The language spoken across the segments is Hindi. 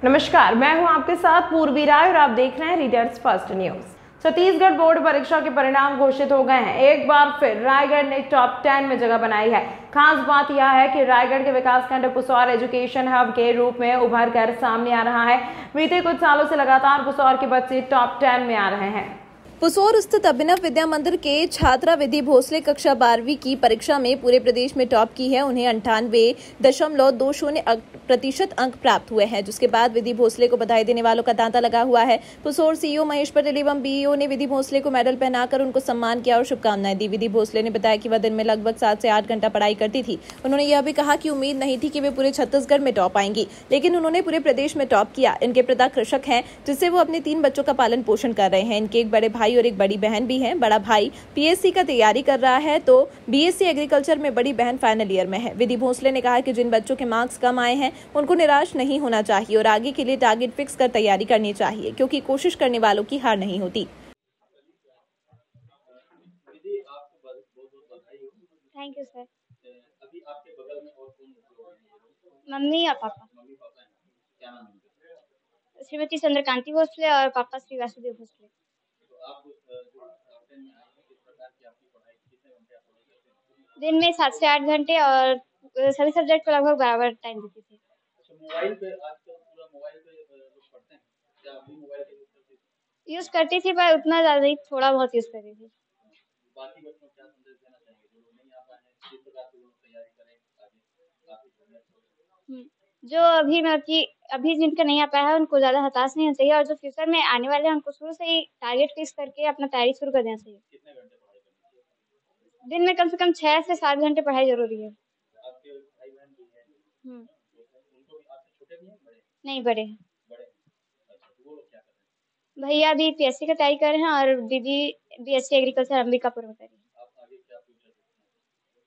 नमस्कार, मैं हूं आपके साथ पूर्वी राय और आप देख रहे हैं readers first news. Chhattisgarh board परीक्षा के परिणाम घोषित हो गए हैं। एक बार फिर रायगढ़ ने टॉप 10 में जगह बनाई है। खास बात यह है कि रायगढ़ के विकासखंड पुसौर एजुकेशन हब के रूप में उभर कर सामने आ रहा है। बीते कुछ सालों से लगातार पुसौर के बच्चे टॉप 10 में आ रहे हैं। पुसौर स्थित अभिनव विद्या मंदिर के छात्रा विधि भोसले कक्षा 12वीं की परीक्षा में पूरे प्रदेश में टॉप की है। उन्हें 98.20% अंक प्राप्त हुए हैं, जिसके बाद विधि भोसले को बधाई देने वालों का तांता लगा हुआ है। पुसौर सीईओ महेश पटेल एवं बीईओ ने विधि भोसले को मेडल पहनाकर उनको सम्मान किया और शुभकामनाएं दी। विधि भोसले ने बताया कि वह दिन में लगभग 7 से 8 घंटा पढ़ाई करती थी। उन्होंने यह भी कहा कि उम्मीद नहीं थी कि वे पूरे छत्तीसगढ़ में टॉप आएंगी, लेकिन उन्होंने पूरे प्रदेश में टॉप किया। इनके पिता कृषक हैं, जिससे वो अपने 3 बच्चों का पालन पोषण कर रहे हैं। इनके एक बड़े भाई और एक बड़ी बहन भी हैं। बड़ा भाई पीएससी का तैयारी कर रहा है तो बीएससी एग्रीकल्चर में बड़ी बहन फाइनल ईयर में है। विधि भोसले ने कहा कि जिन बच्चों के मार्क्स कम आए हैं उनको निराश नहीं होना चाहिए और आगे के लिए टारगेट फिक्स कर तैयारी करनी चाहिए, क्योंकि कोशिश करने वालों की हार नहीं होती। Thank you sir. अभी आपके बगल में और कौन है? मम्मी और पापा। मम्मी पापा हैं। क्या नाम है? श्रीमती चंद्रकांति भोसले और पापा श्री वासुदेव भोसले। तो आप जो टॉप 10 में आए हैं, किस प्रकार की आपकी पढ़ाई, कितने घंटे आप पढ़ाई करते हैं? दिन में 7 से 8 घंटे और सभी सब्जेक्ट को लगभग बराबर टाइम देती थी। अच्छा, मोबाइल पे आजकल पूरा मोबाइल पे लोग पढ़ते हैं, क्या आप भी मोबाइल का यूज करती थी? यूज करती थी पर उतना ज्यादा नहीं, थोड़ा बहुत यूज करती थी। बाकी बच्चों को क्या संदेश देना चाहेंगे जो लोग नहीं आ पाए हैं, किस प्रकार से वो लोग तैयारी करें आगे? जो अभी जिनका नहीं आ पाया है उनको ज्यादा हताश नहीं होना चाहिए और जो फ्यूचर में आने वाले हैं उनको शुरू से ही टारगेट फिक्स करके अपना तैयारी शुरू कर देना चाहिए। कितने घंटे पढ़ाई करनी चाहिए? दिन में कम से कम 6 से 7 घंटे पढ़ाई जरूरी है। आपके भाई बहन भी हैं? उनको भी आपसे छोटे भी हैं, बड़े? नहीं, बड़े हैं। बड़े हैं। अच्छा, तो वो लोग क्या कर रहे हैं? भैया अभी पीएससी का तैयारी कर रहे हैं और दीदी बीएससी एग्रीकल्चर अंबिकापुर में कर रही है। आप आगे क्या फ्यूचर देखते हैं?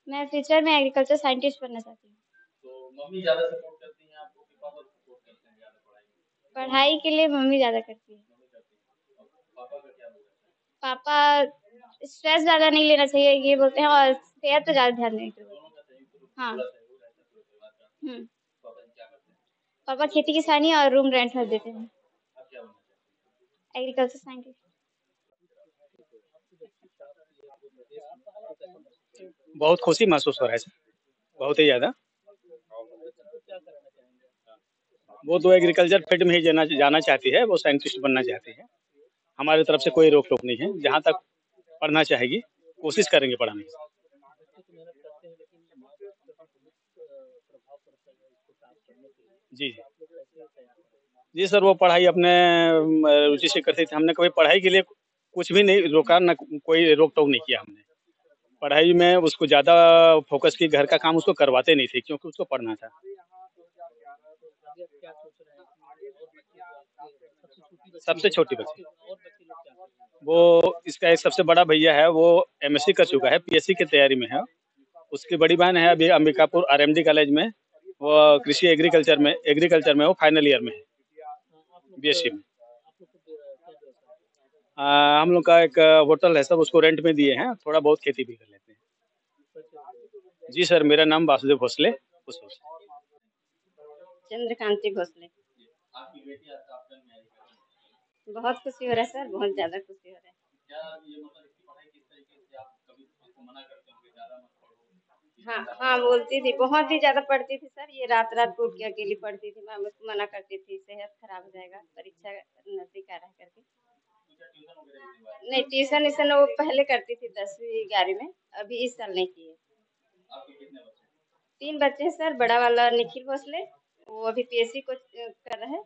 मैं फ्यूचर में एग्रीकल्चर साइंटिस्ट बनना चाहती हूँ। तो मम्मी ज्यादा सपोर्ट करती हैं आपको कि पापा सपोर्ट करते हैं ज्यादा पढ़ाई में? पढ़ाई के लिए मम्मी ज्यादा करती है। मम्मी करती है। और पापा का क्या रोल है? पापा स्ट्रेस ज्यादा नहीं लेना चाहिए ये बोलते हैं और सेहत पे ज्यादा ध्यान देते हैं। हाँ। पापा क्या करते हैं? पापा खेती किसानी और रूम रेंट पर देते हैं। आप क्या बनना चाहते हैं? Agriculture scientist. बहुत खुशी महसूस हो रहा है सर, बहुत ही ज़्यादा। वो तो एग्रीकल्चर फील्ड में ही जाना चाहती है, वो साइंटिस्ट बनना चाहती है। हमारी तरफ से कोई रोक टोक नहीं है, जहाँ तक पढ़ना चाहेगी कोशिश करेंगे पढ़ाने की। जी जी सर, वो पढ़ाई अपने रुचि से करती थी। हमने कभी पढ़ाई के लिए कुछ भी नहीं रोका, न कोई रोक टोक नहीं किया हमने। पढ़ाई में उसको ज़्यादा फोकस की, घर का काम उसको करवाते नहीं थे क्योंकि उसको पढ़ना था। सबसे छोटी बच्ची वो इसका एक सबसे बड़ा भैया है, वो एमएससी कर चुका है, पीएससी की तैयारी में है। उसकी बड़ी बहन है अभी अंबिकापुर आरएमडी कॉलेज में, वो कृषि एग्रीकल्चर में वो फाइनल ईयर में है, बीएससी में। हम लोग का एक होटल है सब, उसको रेंट में दिए हैं, थोड़ा बहुत खेती भी कर लेते हैं। जी सर, मेरा नाम वासुदेव भोसले। चंद्रकांति भोसले। आपकी बेटी आज टॉप 10 में आई है। बहुत खुशी हो रहा है सर, बहुत ज्यादा खुशी हो रहा है। क्या ये मतलब इसकी पढ़ाई किस तरीके से आप कभी इसको मना करते हो कि ज्यादा मत पढ़ो? हाँ बोलती थी, बहुत ही ज्यादा पढ़ती थी सर। ये रात उठ के अकेली पढ़ती थी, मैं उसको मना करती थी, सेहत खराब हो जाएगा, परीक्षा नजदीक आ रहा है करके। नहीं, ट्यूशन वो पहले करती थी 10वीं 11वीं में, अभी इस साल नहीं की है। आपके कितने बच्चे? 3 बच्चे हैं सर। बड़ा वाला निखिल भोसले, वो अभी पीएससी को कर रहा है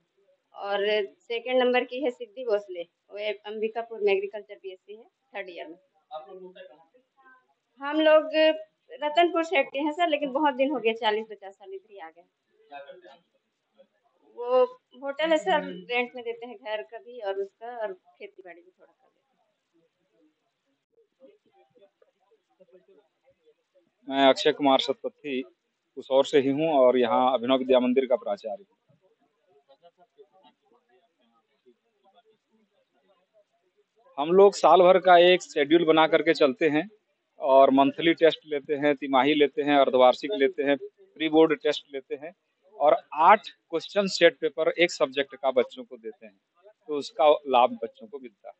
और सेकंड नंबर की है सिद्धि भोसले, वो अंबिकापुर में एग्रीकल्चर बीएससी है, 3rd ईयर में। आप लोग होता कहाँ पे? हम लोग रतनपुर साइड के हैं सर, लेकिन बहुत दिन हो गया, 40-50 साल इधर ही आ गए। क्या करते हैं? वो होटल है सर, रेंट में देते हैं घर का भी और उसका, और खेती बाड़ी भी थोड़ा कर देते हैं। मैं अक्षय कुमार सतपथी पुसौर से ही हूँ और यहाँ अभिनव विद्या मंदिर का प्राचार्य हूँ। हम लोग साल भर का एक शेड्यूल बना करके चलते हैं और मंथली टेस्ट लेते हैं, तिमाही लेते हैं, अर्धवार्षिक लेते हैं, प्री बोर्ड टेस्ट लेते हैं और 8 क्वेश्चन सेट पेपर एक सब्जेक्ट का बच्चों को देते हैं, तो उसका लाभ बच्चों को मिलता है।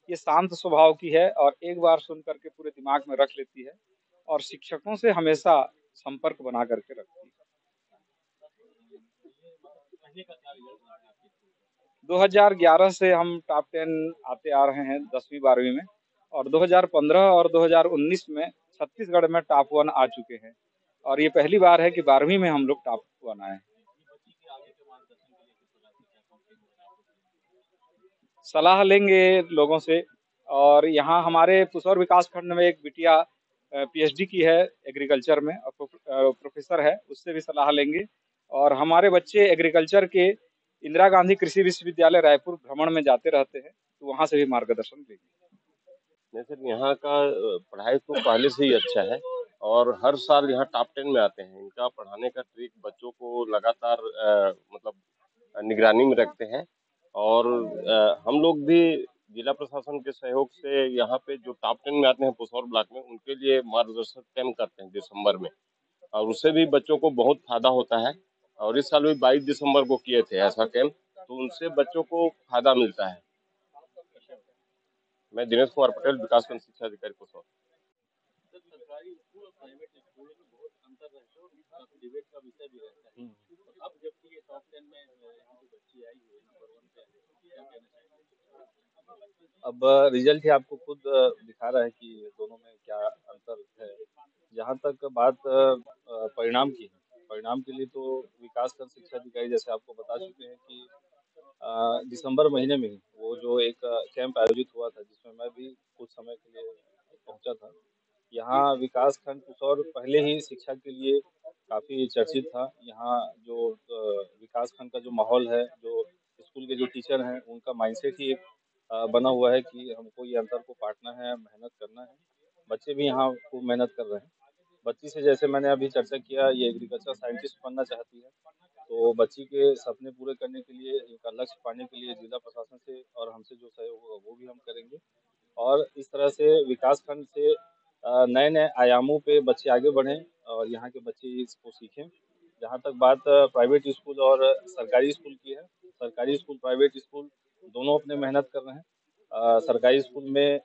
ये शांत स्वभाव की है और एक बार सुन करके पूरे दिमाग में रख लेती है और शिक्षकों से हमेशा संपर्क बना करके रखती है। 2011 से हम टॉप 10 आते आ रहे हैं 10वीं 12वीं में, और 2015 और 2019 में छत्तीसगढ़ में टॉप 1 आ चुके हैं, और ये पहली बार है कि 12वीं में हम लोग टॉप 1 आए हैं। सलाह लेंगे लोगों से, और यहाँ हमारे पुसौर विकास खंड में एक बिटिया PhD की है एग्रीकल्चर में, प्रोफेसर है, उससे भी सलाह लेंगे। और हमारे बच्चे एग्रीकल्चर के इंदिरा गांधी कृषि विश्वविद्यालय रायपुर भ्रमण में जाते रहते हैं, तो वहाँ से भी मार्गदर्शन लेंगे। नहीं सर, यहाँ का पढ़ाई तो पहले से ही अच्छा है और हर साल यहाँ टॉप 10 में आते हैं। इनका पढ़ाने का ट्रिक बच्चों को लगातार मतलब निगरानी में रखते हैं, और हम लोग भी जिला प्रशासन के सहयोग से यहाँ पे जो टॉप 10 में आते हैं पुसौर ब्लॉक में, उनके लिए मार्गदर्शन कैंप करते हैं दिसंबर में, और उससे भी बच्चों को बहुत फायदा होता है। और इस साल भी 22 दिसंबर को किए थे ऐसा कैंप, तो उनसे बच्चों को फायदा मिलता है। मैं दिनेश कुमार पटेल, विकासखंड शिक्षा अधिकारी पुसौर। अब रिजल्ट ही आपको खुद दिखा रहा है कि दोनों में क्या अंतर है। जहाँ तक बात परिणाम की है, परिणाम के लिए तो विकासखंड शिक्षा अधिकारी जैसे आपको बता चुके हैं कि दिसंबर महीने में ही वो जो एक कैंप आयोजित हुआ था, जिसमें मैं भी कुछ समय के लिए पहुंचा था। यहाँ विकासखंड पुसौर पहले ही शिक्षा के लिए काफ़ी चर्चित था। यहाँ जो विकासखंड का जो माहौल है, जो स्कूल के जो टीचर हैं, उनका माइंडसेट ही एक बना हुआ है कि हमको ये अंतर को पाटना है, मेहनत करना है। बच्चे भी यहाँ खूब मेहनत कर रहे हैं। बच्ची से जैसे मैंने अभी चर्चा किया, ये एग्रीकल्चर साइंटिस्ट बनना चाहती है, तो बच्ची के सपने पूरे करने के लिए, इनका लक्ष्य पाने के लिए जिला प्रशासन से और हमसे जो सहयोग होगा वो भी हम करेंगे। और इस तरह से विकासखंड से नए नए आयामों पे बच्चे आगे बढ़ें और यहाँ के बच्चे इसको सीखें। जहाँ तक बात प्राइवेट स्कूल और सरकारी स्कूल की है, सरकारी स्कूल प्राइवेट स्कूल दोनों अपने मेहनत कर रहे हैं। सरकारी स्कूल में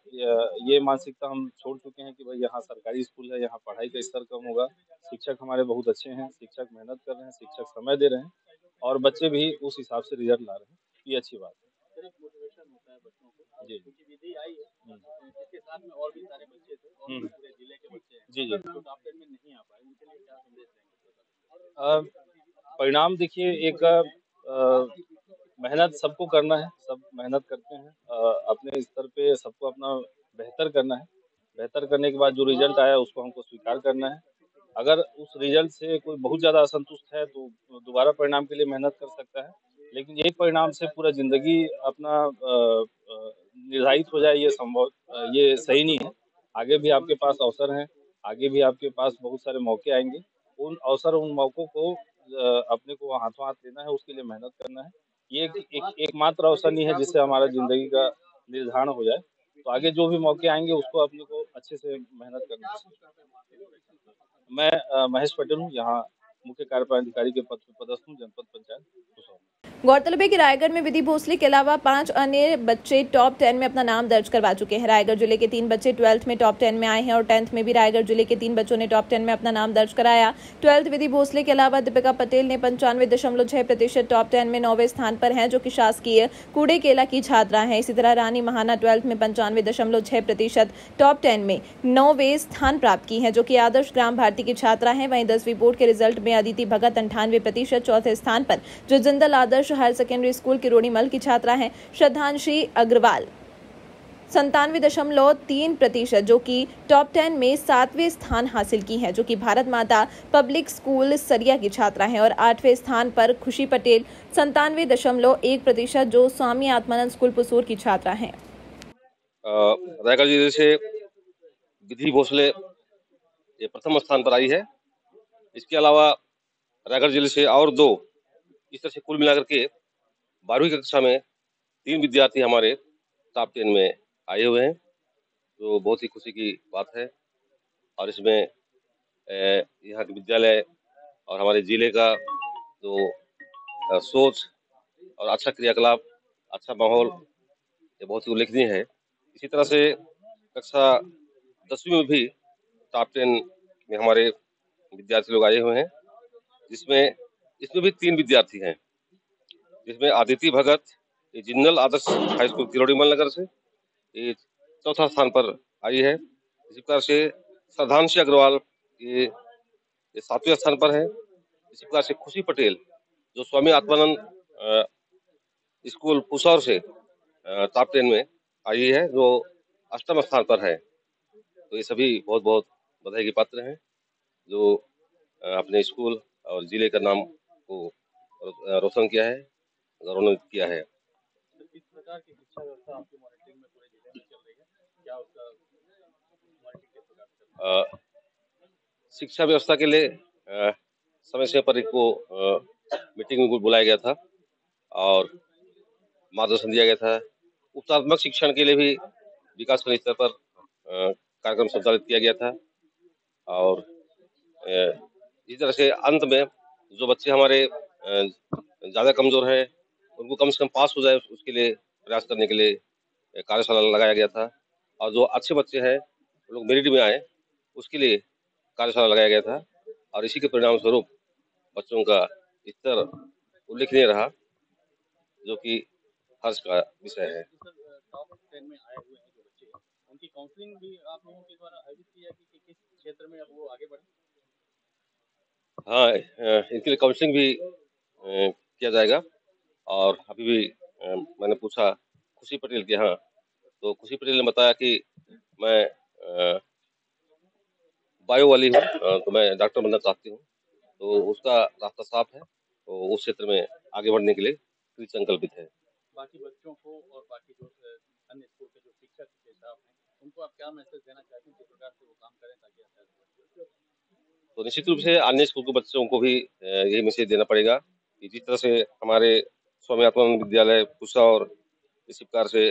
ये मानसिकता हम छोड़ चुके हैं कि भाई यहाँ सरकारी स्कूल है, यहाँ पढ़ाई का स्तर कम होगा। शिक्षक हमारे बहुत अच्छे हैं, शिक्षक मेहनत कर रहे हैं, शिक्षक समय दे रहे हैं, और बच्चे भी उस हिसाब से रिजल्ट ला रहे हैं। ये अच्छी बात है। जी जी जी परिणाम देखिए, एक मेहनत सबको करना है, सब मेहनत करते हैं। अपने स्तर पे सबको अपना बेहतर करना है। बेहतर करने के बाद जो रिजल्ट आया उसको हमको स्वीकार करना है। अगर उस रिजल्ट से कोई बहुत ज़्यादा असंतुष्ट है तो दोबारा परिणाम के लिए मेहनत कर सकता है, लेकिन एक परिणाम से पूरा ज़िंदगी अपना निर्धारित हो जाए, ये संभव, ये सही नहीं है। आगे भी आपके पास अवसर हैं, आगे भी आपके पास बहुत सारे मौके आएंगे। उन अवसर, उन मौक़ों को अपने को हाथों हाथ लेना है, उसके लिए मेहनत करना है। ये एकमात्र अवसर नहीं है जिससे हमारा ज़िंदगी का निर्धारण हो जाए। तो आगे जो भी मौके आएंगे उसको अपने को अच्छे से मेहनत करना है। मैं महेश पटेल हूँ, यहाँ मुख्य कार्यपालन अधिकारी के पद पर पदस्थ हूँ, जनपद पंचायत पुसौर। गौरतलब है कि रायगढ़ में विधि भोसले के अलावा 5 अन्य बच्चे टॉप 10 में अपना नाम दर्ज करवा चुके हैं। रायगढ़ जिले के 3 बच्चे 12th में टॉप 10 में आए हैं और 10th में भी रायगढ़ जिले के 3 बच्चों ने टॉप 10 में अपना नाम दर्ज कराया। 12th विधि भोसले के अलावा दीपिका पटेल ने 95.6% टॉप 10 में 9वें स्थान पर हैं, जो कि शासकीय कूड़े केला की छात्रा हैं। इसी तरह रानी महाना 12th में 95.6% टॉप 10 में 9वें स्थान प्राप्त की हैं, जो कि आदर्श ग्राम भारती की छात्रा हैं। वहीं 10वीं बोर्ड के रिजल्ट में अदिति भगत 98% चौथे स्थान पर, जो जिंदल आदर्श हायर सेकेंडरी स्कूल की रोड़ीमल की छात्रा हैं। श्रद्धांशी अग्रवाल 97.3%, जो कि टॉप 10 में 7वें स्थान हासिल की है, जो कि भारत माता पब्लिक स्कूल सरिया की छात्रा हैं। और 8वें स्थान पर खुशी पटेल 97.1%, जो स्वामी आत्मानंद स्कूल पुसूर की छात्रा हैं। रायगढ़ जिले से विधि भोसले ये प्रथम स्थान पर आई है। इसके अलावा रायगढ़ जिले से और 2, इस तरह से कुल मिलाकर के 12वीं कक्षा में 3 विद्यार्थी हमारे टॉप 10 में आए हुए हैं, तो बहुत ही खुशी की बात है। और इसमें यहाँ के विद्यालय और हमारे जिले का जो सोच और अच्छा क्रियाकलाप, अच्छा माहौल, ये बहुत ही उल्लेखनीय है। इसी तरह से कक्षा 10वीं में भी टॉप 10 में हमारे विद्यार्थी लोग आए हुए हैं, इसमें भी 3 विद्यार्थी हैं, जिसमें आदिति भगत ये जिंदल आदर्श हाई स्कूल किरोड़ीमल नगर से ये चौथा स्थान पर आई है। इसी प्रकार से श्रद्धांशी अग्रवाल ये 7वें स्थान पर है। इसी प्रकार से खुशी पटेल जो स्वामी आत्मानंद स्कूल पुसौर से टॉप 10 में आई है, जो 8वें स्थान पर है। तो ये सभी बहुत बहुत बधाई के पात्र हैं, जो अपने स्कूल और जिले का नाम को रोशन किया है, गौरवान्वित किया है। किस प्रकार की शिक्षा व्यवस्था आपकी मॉनिटरिंग में पूरे जिले में चल रही है? क्या उसका मॉनिटरिंग किस प्रकार से चल रही है? शिक्षा व्यवस्था के लिए समय समय पर इनको मीटिंग में बुलाया गया था और मार्गदर्शन दिया गया था। उपचारात्मक शिक्षण के लिए भी विकास खंड स्तर पर कार्यक्रम संचालित किया गया था और इसी तरह से अंत में जो बच्चे हमारे ज़्यादा कमजोर हैं उनको कम से कम पास हो जाए उसके लिए प्रयास करने के लिए कार्यशाला लगाया गया था, और जो अच्छे बच्चे हैं वो लोग मेरिट में आए उसके लिए कार्यशाला लगाया गया था, और इसी के परिणाम स्वरूप बच्चों का स्तर उल्लेखनीय रहा, जो कि हर्ष का विषय है। टॉप 10 में आए हुए हैं जो बच्चे, उनकी काउंसलिंग भी आप लोगों के द्वारा आयोजित की जाती है कि किस क्षेत्र में अब वो आगे बढ़े? हाँ, इनके लिए काउंसलिंग भी किया जाएगा, और अभी भी मैंने पूछा खुशी पटेल के यहाँ, तो खुशी पटेल ने बताया कि मैं बायो वाली हूँ, तो मैं डॉक्टर बनना चाहती हूँ, तो उसका रास्ता साफ है, तो उस क्षेत्र में आगे बढ़ने के लिए कृत संकल्पित है। बाकी बच्चों को और बाकी जो अन्य स्कूल के जो शिक्षक के स्टाफ हैं, उनको आप क्या मैसेज देना चाहते हैं, किस प्रकार से वो काम करें ताकि? तो निश्चित रूप से अन्य स्कूल के बच्चों को भी यही मैसेज देना पड़ेगा कि जिस तरह से हमारे स्वामी आत्मानंद विद्यालय पुसा और इसी प्रकार से